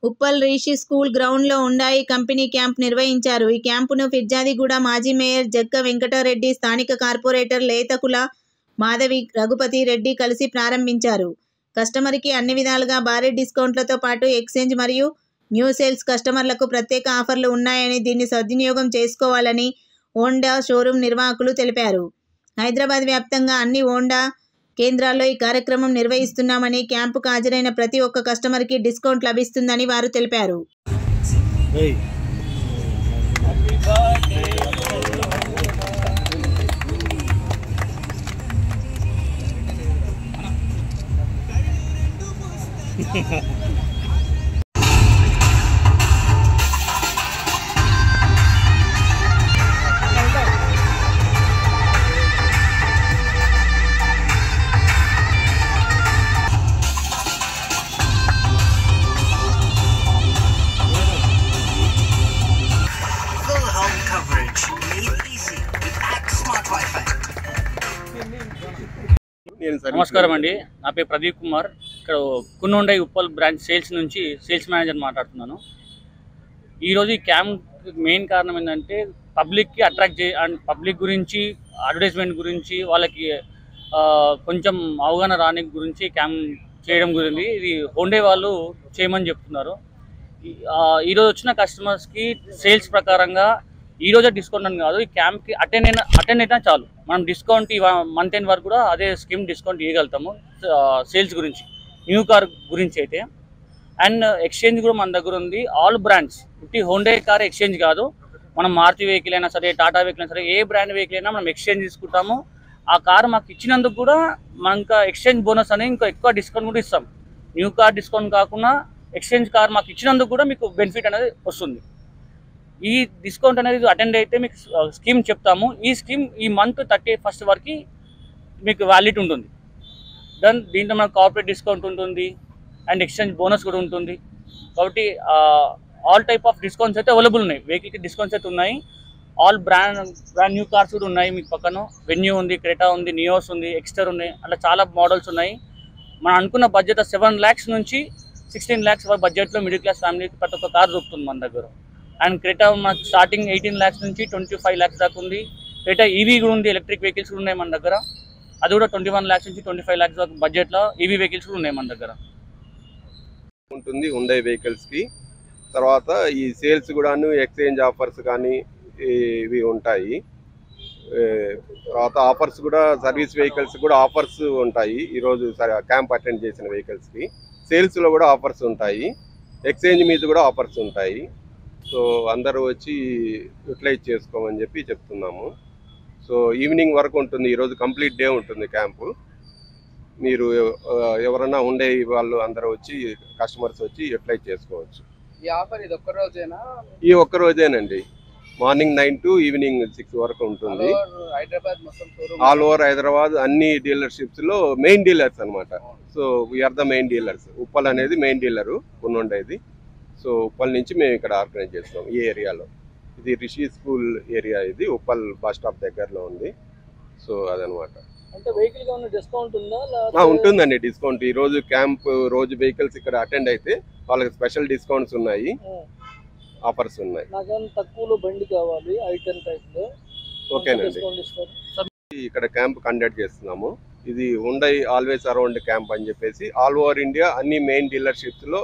Uppal Rishi school గ్రౌండ్లో ఉండాయి company camp నిర్వహించారు. ఈ క్యాంపును ఫిర్జాదిగూడ మాజీ మేయర్ జగ్గ వెంకటరెడ్డి, స్థానిక కార్పొరేటర్ లేతకుల మాధవి రఘుపతి రెడ్డి కలిసి ప్రారంభించారు. కస్టమర్కి అన్ని విధాలుగా భారీ డిస్కౌంట్లతో పాటు ఎక్స్చేంజ్ మరియు న్యూ సేల్స్ కస్టమర్లకు ప్రత్యేక ఆఫర్లు ఉన్నాయని, దీన్ని సద్వినియోగం చేసుకోవాలని హోండా షోరూం నిర్వాహకులు తెలిపారు. హైదరాబాద్ వ్యాప్తంగా అన్ని హోండా కేంద్రాల్లో ఈ కార్యక్రమం నిర్వహిస్తున్నామని, క్యాంపుకు హాజరైన ప్రతి ఒక్క కస్టమర్కి డిస్కౌంట్ లభిస్తుందని వారు తెలిపారు. నమస్కారం అండి, నా పేరు ప్రదీప్ కుమార్. ఇక్కడ కున్నొండై ఉప్పల్ బ్రాంచ్ సేల్స్ నుంచి సేల్స్ మేనేజర్ మాట్లాడుతున్నాను. ఈరోజు ఈ క్యాంప్ మెయిన్ కారణం ఏంటంటే పబ్లిక్కి అట్రాక్ట్ అండ్ పబ్లిక్ గురించి అడ్వర్టైజ్మెంట్ గురించి వాళ్ళకి కొంచెం అవగాహన రాని గురించి క్యాంప్ చేయడం గురించి ఇది హోండా వాళ్ళు చేయమని చెప్తున్నారు. ఈరోజు వచ్చిన కస్టమర్స్కి సేల్స్ ప్రకారంగా ఈరోజే డిస్కౌంట్ అని కాదు, ఈ క్యాంప్కి అటెండ్ అయినా చాలు, మనం డిస్కౌంట్ ఈ మంత్ ఎండ్ వరకు కూడా అదే స్కీమ్ డిస్కౌంట్ ఇవ్వగలుగుతాము. సేల్స్ గురించి, న్యూ కార్ గురించి అయితే. అండ్ ఎక్స్చేంజ్ కూడా మన దగ్గర ఉంది. ఆల్ బ్రాండ్స్, ఇట్టి హోండా కార్ ఎక్స్చేంజ్ కాదు, మనం మారుతి వెహికల్ అయినా సరే, టాటా వెహికల్ అయినా సరే, ఏ బ్రాండ్ వెహికల్ అయినా మనం ఎక్స్చేంజ్ తీసుకుంటాము. ఆ కార్ మాకు ఇచ్చినందుకు కూడా మనకు ఎక్స్చేంజ్ బోనస్ అనేది ఇంకా ఎక్కువ డిస్కౌంట్ కూడా ఇస్తాం. న్యూ కార్ డిస్కౌంట్ కాకుండా ఎక్స్చేంజ్ కార్ మాకు ఇచ్చినందుకు కూడా మీకు బెనిఫిట్ అనేది వస్తుంది. ఈ డిస్కౌంట్ అనేది అటెండ్ అయితే మీకు స్కీమ్ చెప్తాము. ఈ స్కీమ్ ఈ మంత్ 31st వరకు మీకు వ్యాలిడ్ ఉంటుంది. దీంట్లో మనకు కార్పొరేట్ డిస్కౌంట్ ఉంటుంది అండ్ ఎక్స్చేంజ్ బోనస్ కూడా ఉంటుంది. కాబట్టి ఆల్ టైప్ ఆఫ్ డిస్కౌంట్స్ అయితే అవైలబుల్ ఉన్నాయి. వెహికల్కి డిస్కౌంట్స్ అయితే ఉన్నాయి. ఆల్ బ్రాండ్ న్యూ కార్స్ కూడా ఉన్నాయి. మీకు పక్కన వెన్యూ ఉంది, క్రెటా ఉంది, నియోస్ ఉంది, ఎక్స్టర్ ఉన్నాయి, అట్లా చాలా మోడల్స్ ఉన్నాయి. మనం అనుకున్న బడ్జెట్ 7 lakhs నుంచి 16 lakhs వరకు బడ్జెట్లో మిడిల్ క్లాస్ ఫ్యామిలీకి ప్రతి ఒక్క కార్ దొరుకుతుంది మన దగ్గర. అండ్ క్రెటా మనకు స్టార్టింగ్ 18 lakhs నుంచి 25 lakhs దాకా ఉంది. క్రెటా ఈవీ కూడా ఉంది, ఎలక్ట్రిక్ వెహికల్స్ కూడా ఉన్నాయి మన దగ్గర. అది కూడా 21 lakhs నుంచి 25 lakhs దాకా బడ్జెట్లో ఈవీ వెహికల్స్ కూడా ఉన్నాయి మన దగ్గర ఉంటుంది. హుండై వెహికల్స్కి తర్వాత ఈ సేల్స్ కూడాను ఎక్స్చేంజ్ ఆఫర్స్ కానీ ఇవి ఉంటాయి. తర్వాత ఆఫర్స్ కూడా సర్వీస్ వెహికల్స్ కూడా ఆఫర్స్ ఉంటాయి. ఈరోజు క్యాంప్ అటెండ్ చేసిన వెహికల్స్కి సేల్స్లో కూడా ఆఫర్స్ ఉంటాయి. ఎక్స్చేంజ్ మీద కూడా ఆఫర్స్ ఉంటాయి. సో అందరూ వచ్చి యూటిలైజ్ చేసుకోమని చెప్పి చెప్తున్నాము. సో ఈవినింగ్ వరకు ఉంటుంది. ఈరోజు కంప్లీట్ డే ఉంటుంది క్యాంపు. మీరు ఎవరన్నా ఉండే వాళ్ళు అందరూ వచ్చి కస్టమర్స్ వచ్చి యూటిలైజ్ చేసుకోవచ్చు. ఈ ఆఫర్ ఇది ఒక్క రోజేనా? ఈ ఒక్క రోజేనండి. మార్నింగ్ 9 to ఈవినింగ్ 6 వరకు ఉంటుంది. ఆల్ ఓవర్ హైదరాబాద్ అన్ని డీలర్షిప్స్లో మెయిన్ డీలర్స్ అనమాట. So we are the main dealers. Uppal అనేది మెయిన్ డీలరు కున్నొండైది. సో ఉప్పల్ నుంచి మేము ఇక్కడ ఆర్గనైజ్ చేస్తున్నాం ఈ ఏరియాలో. ఇది రిషి స్కూల్ ఏరియా, ఇది ఉప్పల్ బస్ స్టాప్ దగ్గరలో ఉంది. సో అదనమాట. అంటే వెహికల్ ఏమైనా డిస్కౌంట్ ఉందా? ఉంటుందండి డిస్కౌంట్. ఈ రోజు క్యాంప్ రోజు వెహికల్స్ ఇక్కడ అటెండ్ అయితే వాళ్ళకి స్పెషల్ డిస్కౌంట్స్ ఉన్నాయి, ఆఫర్స్ ఉన్నాయి. తక్కువలో బండి కావాలి I10 టైప్లో, ఓకేనండి. ఇక్కడ క్యాంప్ కండక్ట్ చేస్తున్నాము. ఇది హుండై ఆల్వేస్ అరౌండ్ క్యాంప్ అని చెప్పేసి ఆల్ ఓవర్ ఇండియా అన్ని మెయిన్ డీలర్షిప్స్ లో